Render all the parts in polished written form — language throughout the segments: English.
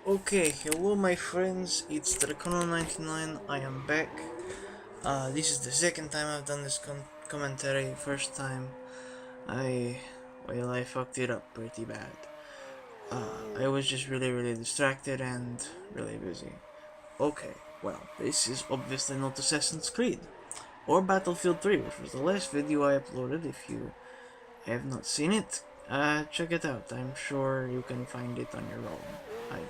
Okay, hello my friends, it's Dracono99, I am back. This is the second time I've done this commentary. First time, I, I fucked it up pretty bad. I was just really distracted and really busy. Okay, well, this is obviously not Assassin's Creed, or Battlefield 3, which was the last video I uploaded. If you have not seen it, check it out. I'm sure you can find it on your own.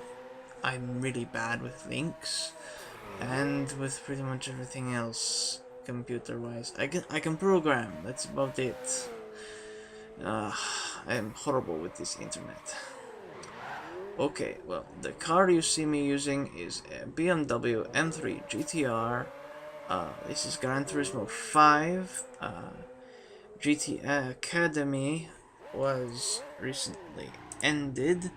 I'm really bad with links and with pretty much everything else computer-wise. I can program. That's about it. Uh, I'm horrible with this internet. Okay, well, the car you see me using is a BMW M3 GTR. This is Gran Turismo 5. GTA Academy was recently ended.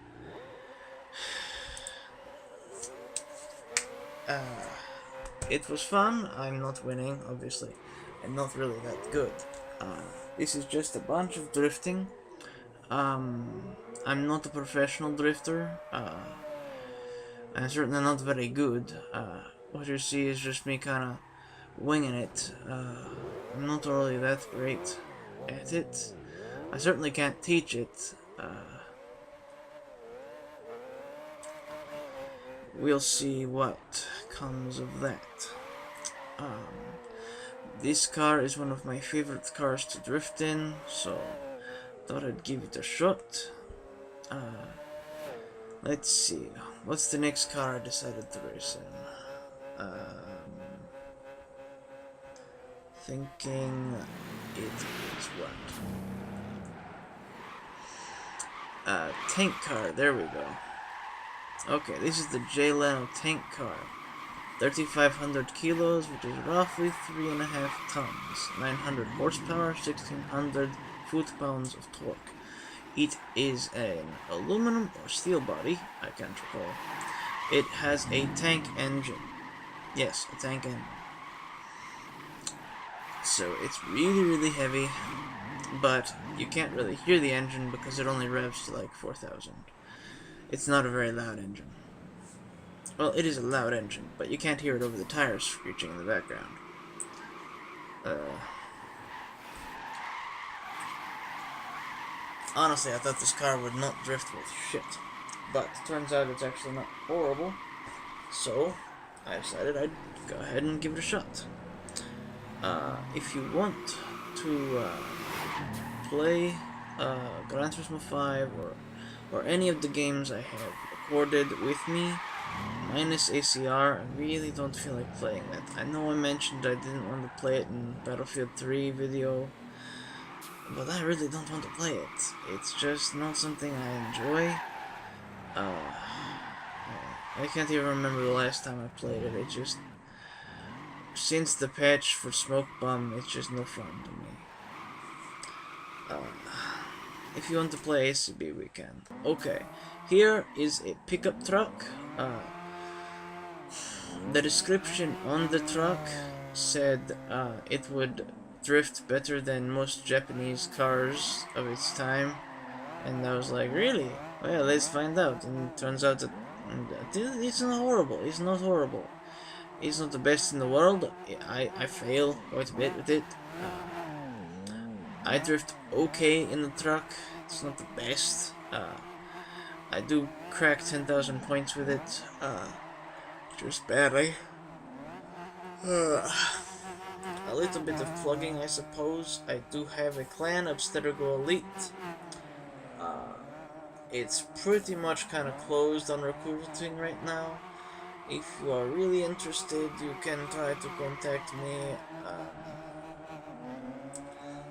It was fun. I'm not winning, obviously. I'm not really that good. This is just a bunch of drifting. I'm not a professional drifter. I'm certainly not very good. What you see is just me kind of winging it. I'm not really that great at it. I certainly can't teach it. We'll see what comes of that. This car is one of my favorite cars to drift in, so thought I'd give it a shot. Let's see, what's the next car I decided to race in? Thinking it is what? Tank car, there we go. Okay, this is the J Leno tank car. 3,500 kilos, which is roughly 3.5 tons, 900 horsepower, 1,600 foot-pounds of torque. It is an aluminum or steel body, I can't recall. It has a tank engine. Yes, a tank engine. So it's really heavy, but you can't really hear the engine because it only revs to like 4,000. It's not a very loud engine. Well, it is a loud engine, but you can't hear it over the tires screeching in the background. Honestly, I thought this car would not drift worth shit. But turns out it's actually not horrible. So, I decided I'd go ahead and give it a shot. If you want to play Gran Turismo 5 or any of the games I have recorded with me, minus ACR, I really don't feel like playing that. I know I mentioned I didn't want to play it in Battlefield 3 video, but I really don't want to play it. It's just not something I enjoy. I can't even remember the last time I played it. It just, since the patch for Smoke Bomb, it's just no fun to me. If you want to play ACB, we can. Okay, here is a pickup truck. The description on the truck said it would drift better than most Japanese cars of its time, and I was like, really? Well, let's find out. And it turns out that it's not horrible. It's not horrible. It's not the best in the world. I fail quite a bit with it. I drift okay in the truck. It's not the best. I do crack 10,000 points with it. Just barely. A little bit of plugging, I suppose. I do have a clan, Abstergo Elite. It's pretty much kind of closed on recruiting right now. If you are really interested, you can try to contact me.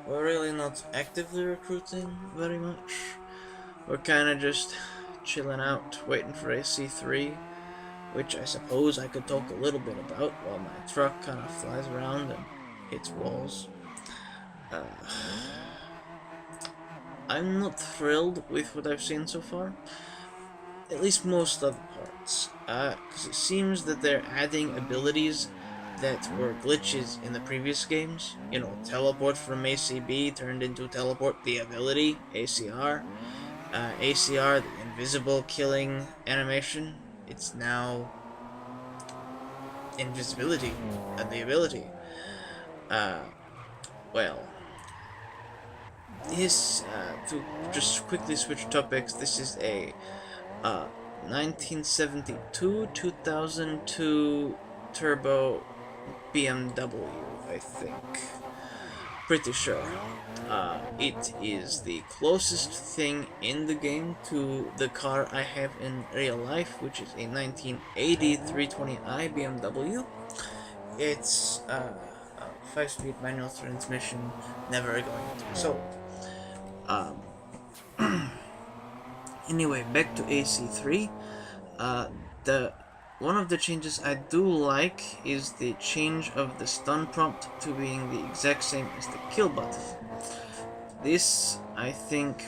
We're really not actively recruiting very much. We're kind of just chilling out, waiting for a C3, which I suppose I could talk a little bit about while my truck kind of flies around and hits walls. I'm not thrilled with what I've seen so far, at least most of the parts, because it seems that they're adding abilities that were glitches in the previous games. You know, teleport from ACB turned into teleport the ability, ACR. ACR, the invisible killing animation, It's now invisibility, the ability. Uh, well, this, to just quickly switch topics, this is a 1972 2002 turbo BMW, I think. Pretty sure. It is the closest thing in the game to the car I have in real life, which is a 1980 320i BMW. It's a 5-speed manual transmission, never going to be sold. Um, anyway, back to AC3. Uh, the One of the changes I do like is the change of the stun prompt to being the exact same as the kill button. This, I think...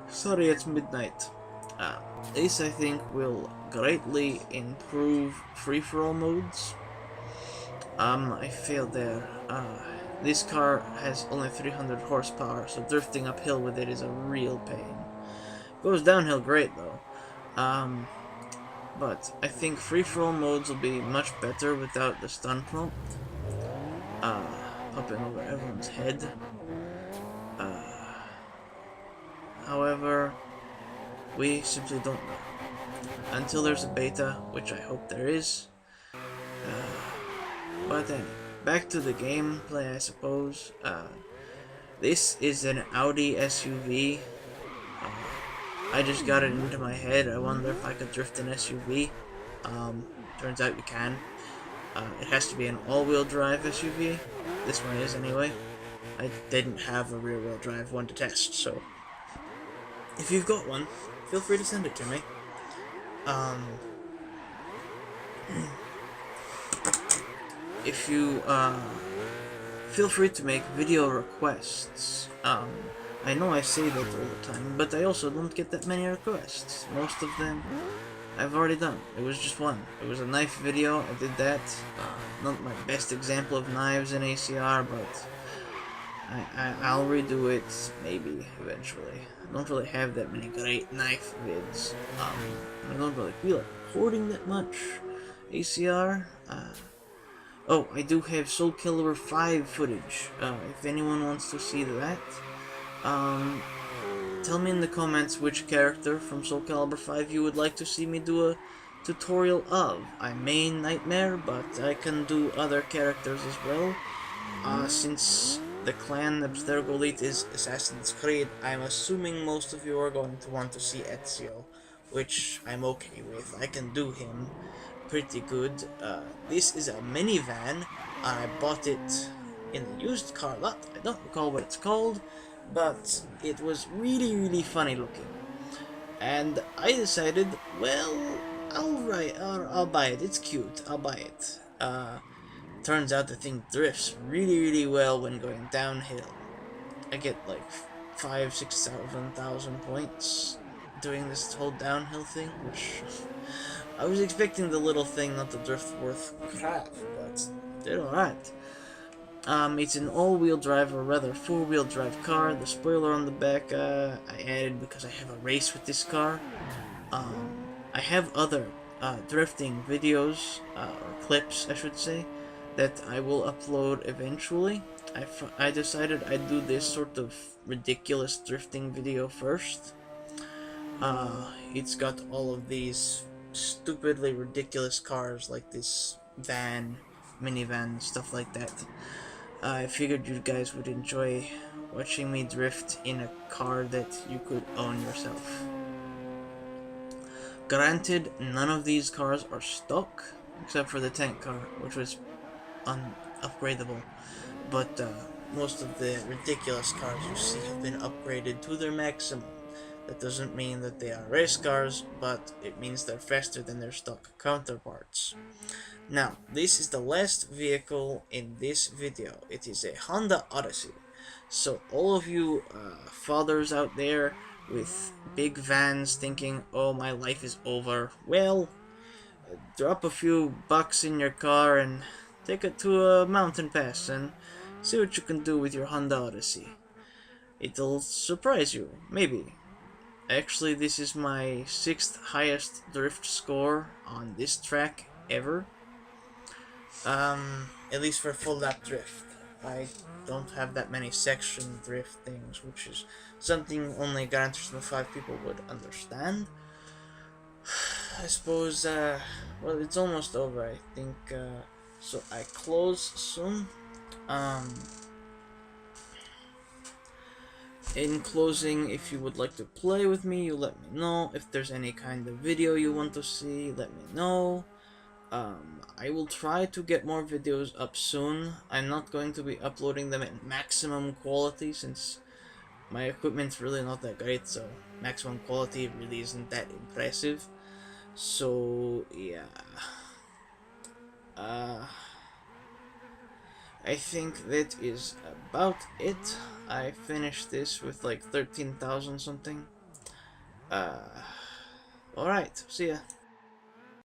Sorry, it's midnight. Uh, this, I think, will greatly improve free-for-all modes. I failed there. This car has only 300 horsepower, so drifting uphill with it is a real pain. Goes downhill great, though. But I think free-for-all modes will be much better without the stun prompt. Popping over everyone's head. However, we simply don't know. Until there's a beta, which I hope there is. But then, back to the gameplay, I suppose. This is an Audi SUV. I just got it into my head. I wonder if I could drift an SUV. Turns out you can. It has to be an all-wheel drive SUV. This one is anyway. I didn't have a rear-wheel drive one to test, so if you've got one, feel free to send it to me. If you feel free to make video requests. I know I say that all the time, but I also don't get that many requests. Most of them I've already done. It was just one. It was a knife video. I did that. Not my best example of knives in ACR, but I'll redo it maybe eventually. I don't really have that many great knife vids. I don't really feel like recording that much ACR. Oh, I do have Soul Calibur 5 footage. If anyone wants to see that, tell me in the comments which character from Soul Calibur 5 you would like to see me do a tutorial of. I main Nightmare, but I can do other characters as well. Since the clan Abstergo Elite is Assassin's Creed, I'm assuming most of you are going to want to see Ezio, which I'm okay with. I can do him pretty good. This is a minivan. I bought it in the used car lot. I don't recall what it's called, but it was really funny looking. And I decided, well, I'll buy it. It's cute. I'll buy it. Turns out the thing drifts really well when going downhill. I get like 5, 6, 7,000 points doing this whole downhill thing, which I was expecting the little thing not to drift worth crap, but did alright. It's an all-wheel drive, or rather four-wheel drive car. The spoiler on the back I added because I have a race with this car. I have other drifting videos, or clips I should say, that I will upload eventually. I decided I'd do this sort of ridiculous drifting video first. It's got all of these stupidly ridiculous cars like this van, minivan, stuff like that. I figured you guys would enjoy watching me drift in a car that you could own yourself. Granted, none of these cars are stock, except for the tank car, which was upgradable, but most of the ridiculous cars you see have been upgraded to their maximum. That doesn't mean that they are race cars, but it means they're faster than their stock counterparts. Now, this is the last vehicle in this video. It is a Honda Odyssey. So all of you fathers out there with big vans thinking, oh, my life is over, well, drop a few bucks in your car and take it to a mountain pass and see what you can do with your Honda Odyssey. It'll surprise you, maybe. Actually, this is my 6th highest drift score on this track ever. At least for full lap drift. I don't have that many section drift things, which is something only Gran Turismo 5 people would understand. I suppose, well, it's almost over, I think, so I close soon. Um, in closing, if you would like to play with me, you let me know. If there's any kind of video you want to see, let me know. I will try to get more videos up soon. I'm not going to be uploading them at maximum quality since my equipment's really not that great, so maximum quality really isn't that impressive. So, yeah. Uh, I think that is about it. I finished this with like 13,000 something. Alright, see ya.